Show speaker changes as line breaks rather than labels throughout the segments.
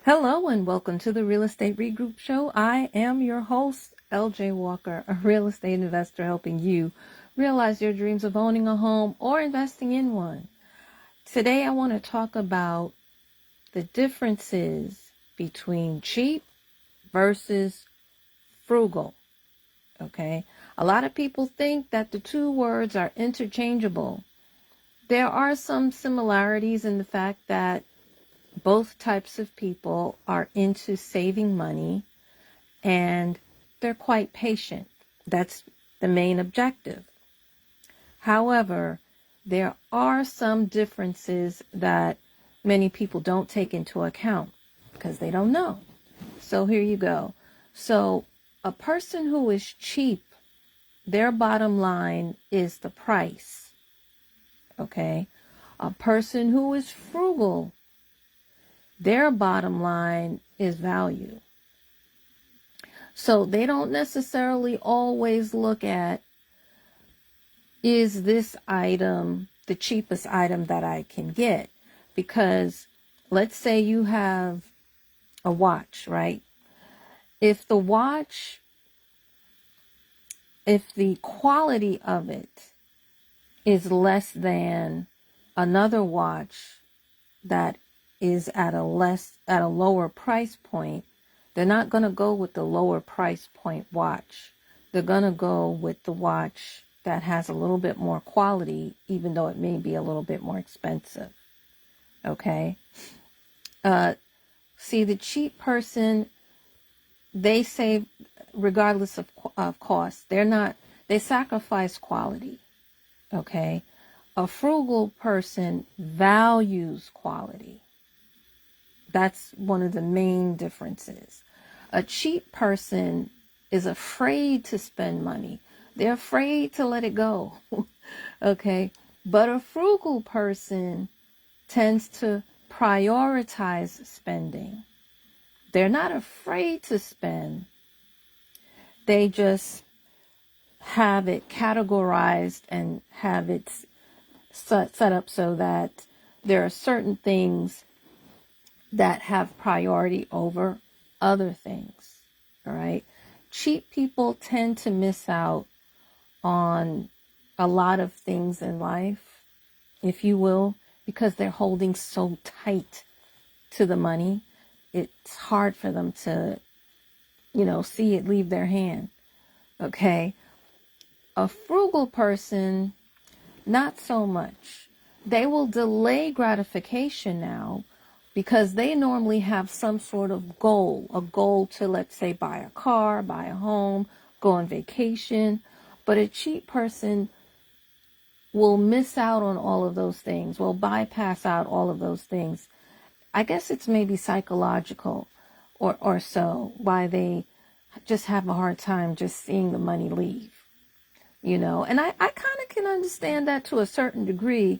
Hello and welcome to the Real Estate Regroup Show. I am your host, LJ Walker, a real estate investor helping you realize your dreams of owning a home or investing in one. Today I want to talk about the differences between cheap versus frugal. Okay? A lot of people think that the two words are interchangeable. There are some similarities in the fact that both types of people are into saving money and they're quite patient. That's the main objective. However, there are some differences that many people don't take into account because they don't know. So here you go. So a person who is cheap, their bottom line is the price. Okay. A person who is frugal, their bottom line is value. So they don't necessarily always look at, is this item the cheapest item that I can get? Because let's say you have a watch, right? If the quality of it is less than another watch that is at a lower price point, they're not going to go with the lower price point watch. They're going to go with the watch that has a little bit more quality, even though it may be a little bit more expensive. Okay? See, the cheap person, they save regardless of cost. They sacrifice quality. Okay? A frugal person values quality. That's one of the main differences. A cheap person is afraid to spend money. They're afraid to let it go. Okay? But a frugal person tends to prioritize spending. They're not afraid to spend. They just have it categorized and have it set up so that there are certain things that have priority over other things. All right. Cheap people tend to miss out on a lot of things in life, if you will, because they're holding so tight to the money. It's hard for them to, see it leave their hand. Okay. A frugal person, not so much. They will delay gratification now, because they normally have some sort of a goal to, let's say, buy a car, buy a home, go on vacation. But a cheap person will miss out on all of those things, will bypass out all of those things. I guess it's maybe psychological or so, why they just have a hard time just seeing the money leave, And I kind of can understand that to a certain degree,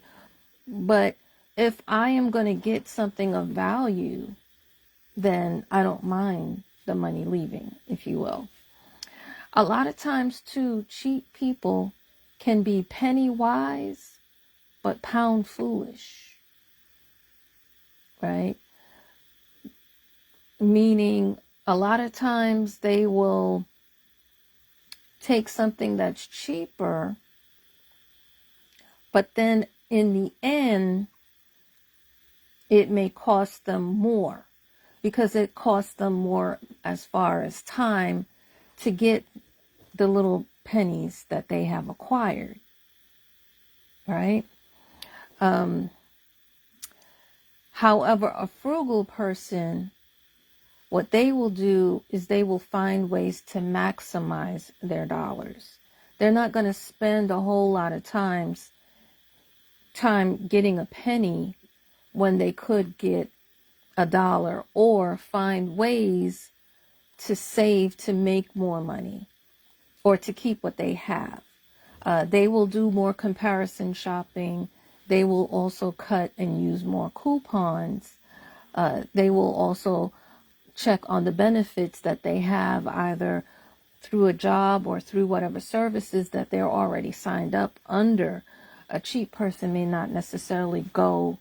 but if I am going to get something of value, then I don't mind the money leaving, if you will. A lot of times, too, cheap people can be penny wise, but pound foolish, right? Meaning, a lot of times they will take something that's cheaper, but then in the end, it may cost them more, because it costs them more as far as time to get the little pennies that they have acquired, right? However, a frugal person, what they will do is they will find ways to maximize their dollars. They're not going to spend a whole lot of time getting a penny when they could get $1, or find ways to save to make more money or to keep what they have. They will do more comparison shopping. They will also cut and use more coupons. They will also check on the benefits that they have, either through a job or through whatever services that they're already signed up under. A cheap person may not necessarily go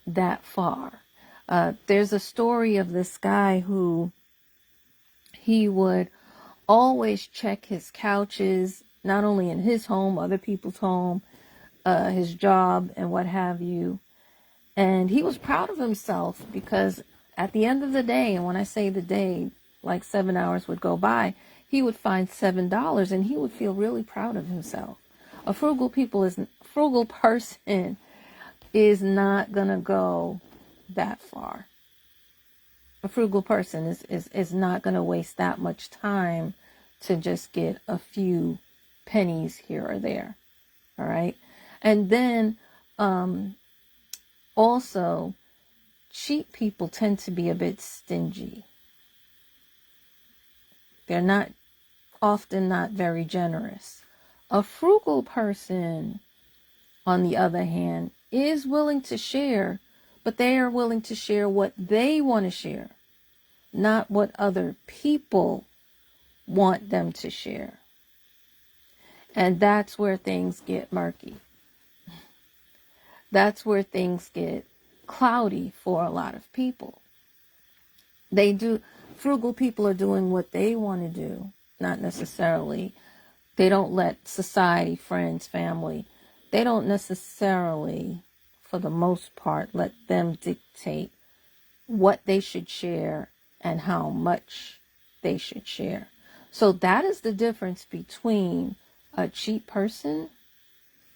that far. There's a story of this guy who he would always check his couches, not only in his home, other people's home, his job, and what have you. And he was proud of himself because at the end of the day, and when I say the day, like 7 hours would go by, he would find $7 and he would feel really proud of himself. A frugal person is not going to go that far. A frugal person is not going to waste that much time to just get a few pennies here or there. All right. And then also, cheap people tend to be a bit stingy. They're often not very generous. A frugal person, on the other hand, is willing to share, but they are willing to share what they want to share, not what other people want them to share. And that's where things get murky. That's where things get cloudy for a lot of people. Frugal people are doing what they want to do, not necessarily. They don't let society, friends, family, they don't necessarily, for the most part, let them dictate what they should share and how much they should share. So that is the difference between a cheap person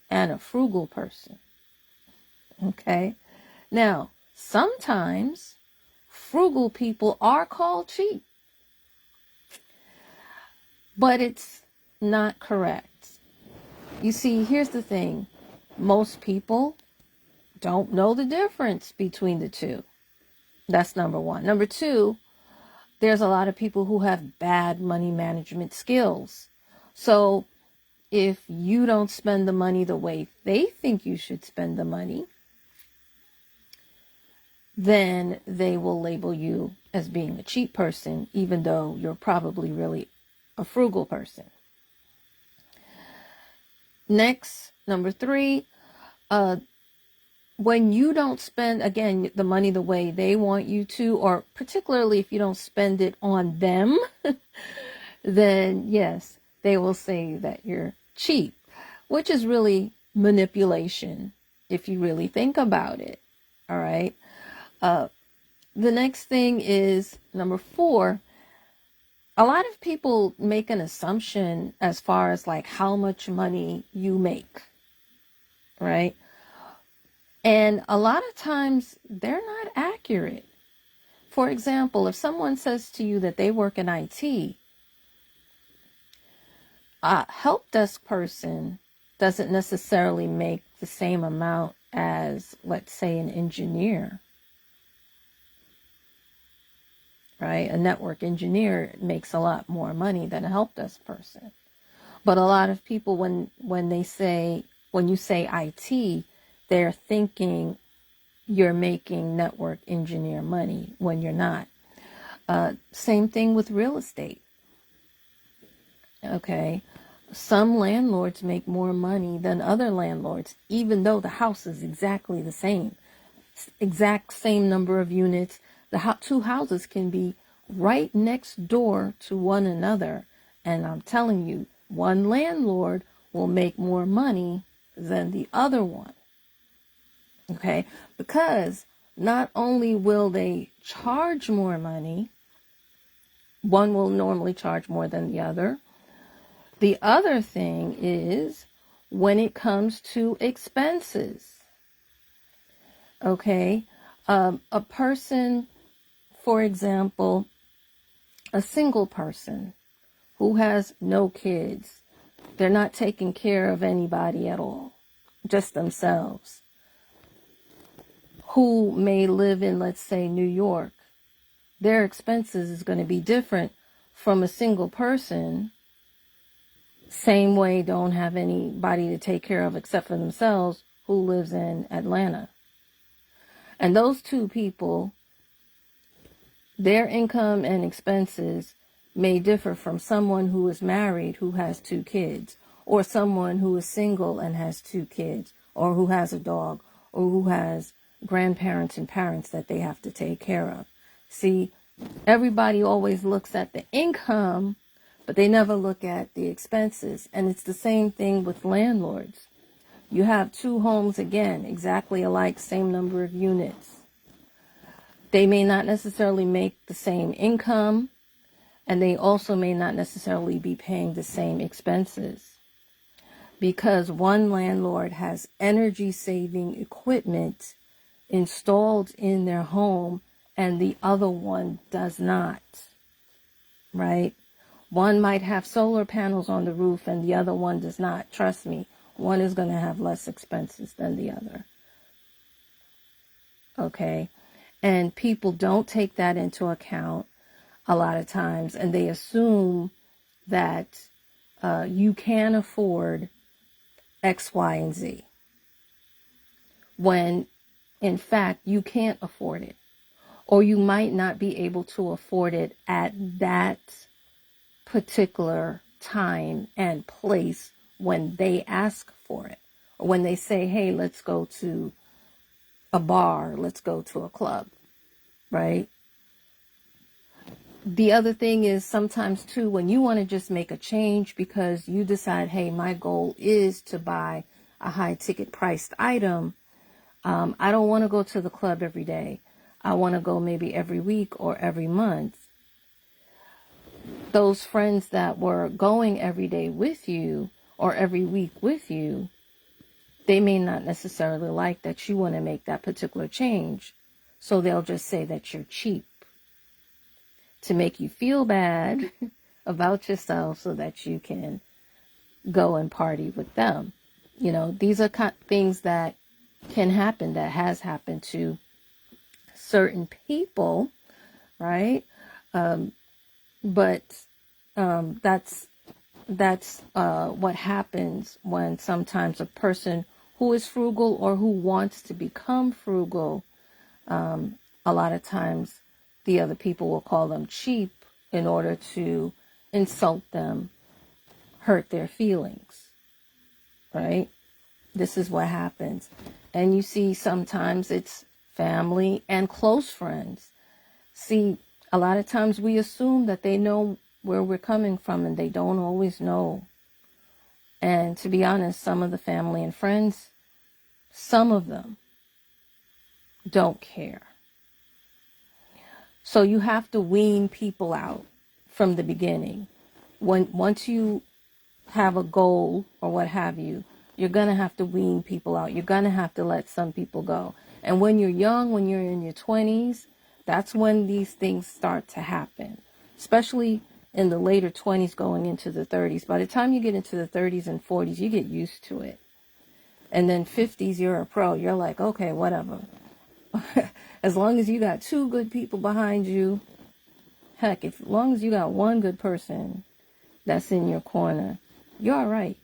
and a frugal person. Okay? Now, sometimes frugal people are called cheap, but it's not correct. You see, here's the thing. Most people don't know the difference between the two. That's number one. Number two, there's a lot of people who have bad money management skills. So if you don't spend the money the way they think you should spend the money, then they will label you as being a cheap person, even though you're probably really a frugal person. Next, number three, when you don't spend, again, the money the way they want you to, or particularly if you don't spend it on them, then yes, they will say that you're cheap, which is really manipulation if you really think about it. All right. The next thing is number four. A lot of people make an assumption as far as like how much money you make, right? And a lot of times they're not accurate. For example, if someone says to you that they work in IT, a help desk person doesn't necessarily make the same amount as, let's say, an engineer. Right? A network engineer makes a lot more money than a help desk person. But a lot of people, when you say IT, they're thinking you're making network engineer money when you're not. Same thing with real estate. Okay. Some landlords make more money than other landlords, even though the house is exactly the same. Exact same number of units. The two houses can be right next door to one another. And I'm telling you, one landlord will make more money than the other one. Okay? Because not only will they charge more money, one will normally charge more than the other. The other thing is when it comes to expenses. Okay? A person, for example, a single person who has no kids, they're not taking care of anybody at all, just themselves, who may live in, let's say, New York, their expenses is going to be different from a single person, same way don't have anybody to take care of except for themselves, who lives in Atlanta. And those two people, their income and expenses may differ from someone who is married who has 2 kids, or someone who is single and has 2 kids, or who has a dog, or who has grandparents and parents that they have to take care of. See, everybody always looks at the income, but they never look at the expenses. And it's the same thing with landlords. You have two homes, again, exactly alike, same number of units. They may not necessarily make the same income, and they also may not necessarily be paying the same expenses, because one landlord has energy-saving equipment installed in their home and the other one does not, right? One might have solar panels on the roof and the other one does not. Trust me, one is going to have less expenses than the other. Okay? And people don't take that into account a lot of times, and they assume that you can afford X, Y, and Z, when in fact you can't afford it, or you might not be able to afford it at that particular time and place when they ask for it, or when they say, hey, let's go to a bar, let's go to a club, right? The other thing is sometimes too, when you want to just make a change because you decide, hey, my goal is to buy a high ticket priced item. I don't want to go to the club every day. I want to go maybe every week or every month. Those friends that were going every day with you or every week with you, they may not necessarily like that you want to make that particular change. So they'll just say that you're cheap to make you feel bad about yourself so that you can go and party with them. You know, these are things that can happen, that has happened to certain people, right? But that's what happens when sometimes a person who is frugal or who wants to become frugal, a lot of times the other people will call them cheap in order to insult them, hurt their feelings, right? This is what happens. And you see sometimes it's family and close friends. See, a lot of times we assume that they know where we're coming from, and they don't always know. And to be honest, some of the family and friends, some of them don't care. So you have to wean people out from the beginning. Once you have a goal or what have you, you're going to have to wean people out. You're going to have to let some people go. And when you're young, when you're in your 20s, that's when these things start to happen, especially in the later 20s going into the 30s. By the time you get into the 30s and 40s, you get used to it. And then 50s, you're a pro. You're like, okay, whatever. As long as you got two good people behind you, heck, as long as you got one good person that's in your corner, you're all right.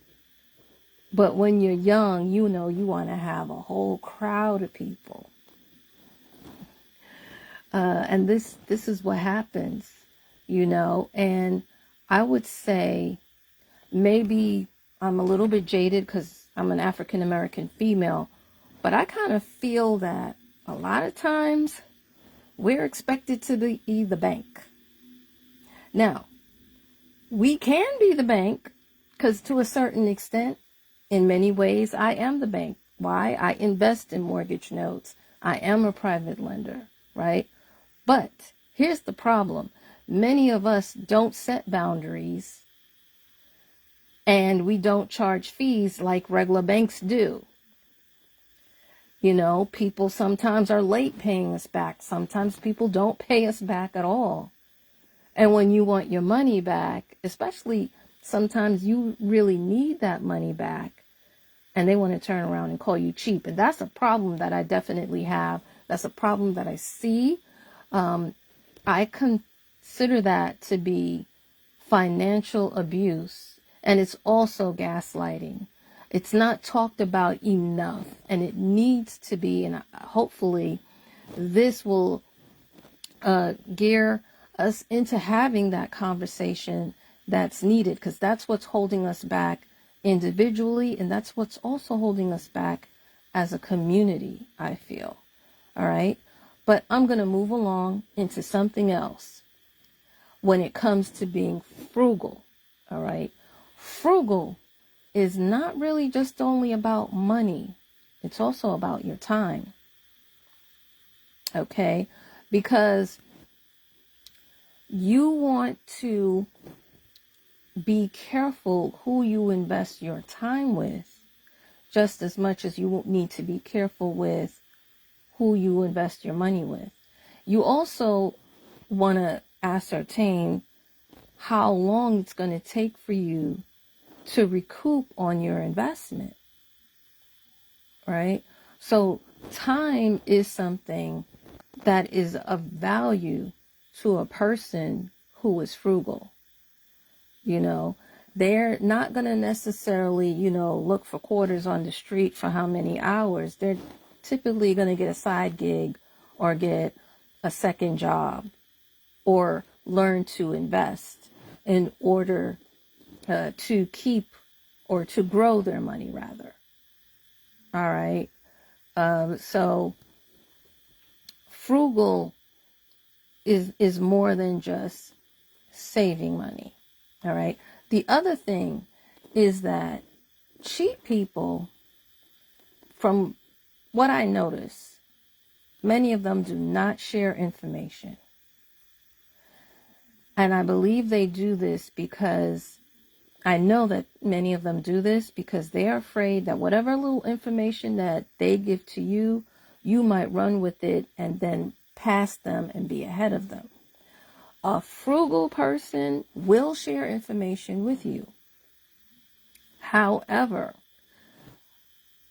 But when you're young, you know you want to have a whole crowd of people. And this is what happens, you know. And I would say maybe I'm a little bit jaded because I'm an African American female, but I kind of feel that a lot of times we're expected to be the bank. Now, we can be the bank because to a certain extent, in many ways, I am the bank. Why? I invest in mortgage notes. I am a private lender, right? But here's the problem. Many of us don't set boundaries, and we don't charge fees like regular banks do. You know, people sometimes are late paying us back. Sometimes people don't pay us back at all. And when you want your money back, especially sometimes you really need that money back, and they want to turn around and call you cheap. And that's a problem that I definitely have. That's a problem that I see. I consider that to be financial abuse, and it's also gaslighting. It's not talked about enough, and it needs to be, and hopefully this will gear us into having that conversation that's needed, because that's what's holding us back individually, and that's what's also holding us back as a community, I feel. All right. But I'm going to move along into something else when it comes to being frugal. All right. Frugal is not really just only about money. It's also about your time. Okay. Because you want to be careful who you invest your time with, just as much as you need to be careful with who you invest your money with. You also want to ascertain how long it's going to take for you to recoup on your investment, right? So time is something that is of value to a person who is frugal. You know, they're not going to necessarily, look for quarters on the street for how many hours. They're typically going to get a side gig or get a second job or learn to invest in order to keep or to grow their money, rather. All right. So frugal is more than just saving money. All right. The other thing is that cheap people, from what I notice, many of them do not share information. And I believe they do this because I know that many of them do this because they're afraid that whatever little information that they give to you, you might run with it and then pass them and be ahead of them. A frugal person will share information with you. However,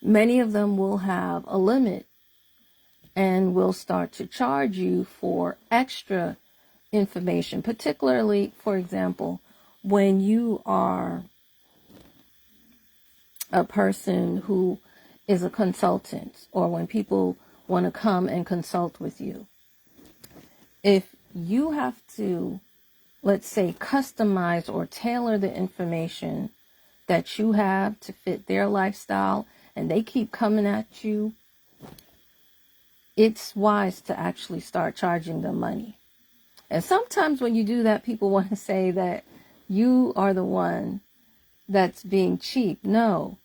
many of them will have a limit and will start to charge you for extra information, particularly, for example, when you are a person who is a consultant or when people want to come and consult with you. If you have to, let's say, customize or tailor the information that you have to fit their lifestyle and they keep coming at you, it's wise to actually start charging them money. And sometimes when you do that, people want to say that you are the one that's being cheap. No,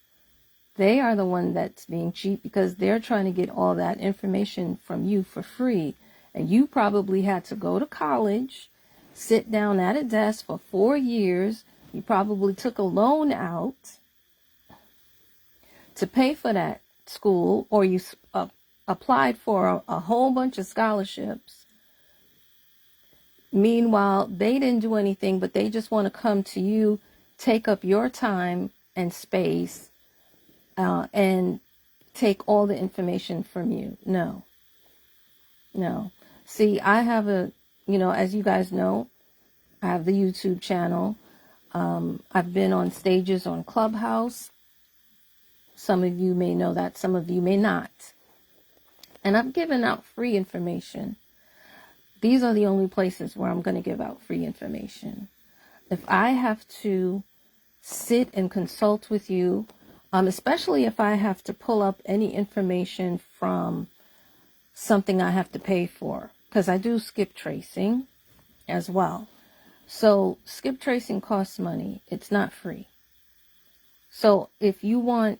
they are the one that's being cheap because they're trying to get all that information from you for free. And you probably had to go to college, sit down at a desk for 4 years. You probably took a loan out to pay for that school, or you applied for a whole bunch of scholarships. Meanwhile, they didn't do anything, but they just want to come to you, take up your time and space, and take all the information from you. No. See, I have as you guys know, I have the YouTube channel. I've been on stages on Clubhouse. Some of you may know that, some of you may not. And I've given out free information. These are the only places where I'm going to give out free information. If I have to sit and consult with you, especially if I have to pull up any information from something I have to pay for, because I do skip tracing as well. So skip tracing costs money. It's not free. So if you want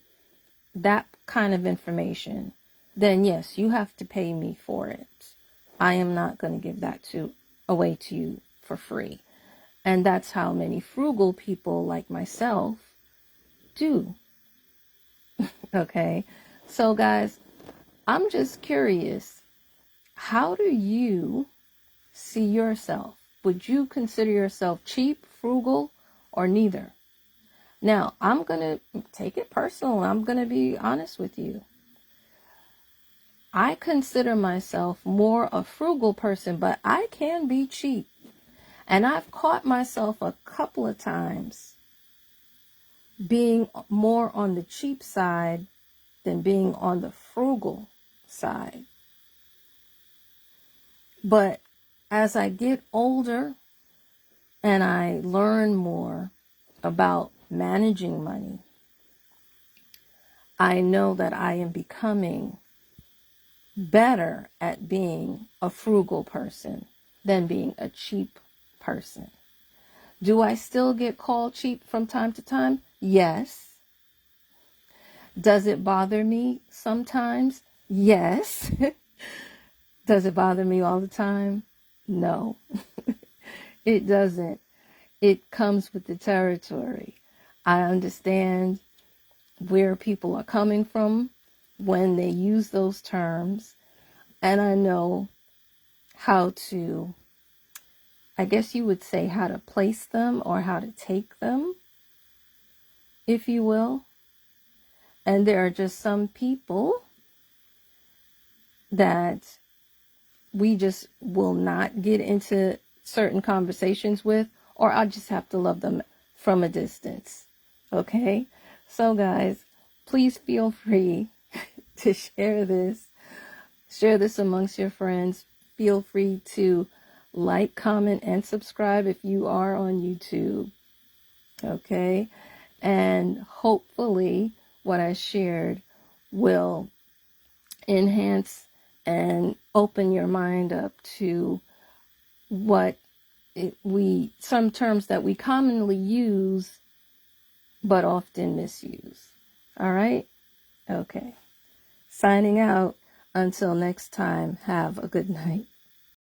that kind of information, then yes, you have to pay me for it. I am not going to give that away to you for free. And that's how many frugal people like myself do. Okay. So guys, I'm just curious, how do you see yourself? Would you consider yourself cheap, frugal, or neither? Now, I'm going to take it personal. I'm going to be honest with you. I consider myself more a frugal person, but I can be cheap. And I've caught myself a couple of times being more on the cheap side than being on the frugal side. But as I get older and I learn more about managing money, I know that I am becoming better at being a frugal person than being a cheap person. Do I still get called cheap from time to time? Yes. Does it bother me sometimes? Yes. Does it bother me all the time? No, it doesn't. It comes with the territory. I understand where people are coming from when they use those terms, and I know how to, I guess you would say, how to place them or how to take them, if you will. And there are just some people that we just will not get into certain conversations with, or I'll just have to love them from a distance. Okay? So guys, please feel free to share this amongst your friends. Feel free to like, comment, and subscribe if you are on YouTube. Okay? And hopefully what I shared will enhance and open your mind up to what some terms that we commonly use but often misuse. All right? Okay. Signing out. Until next time, have a good night.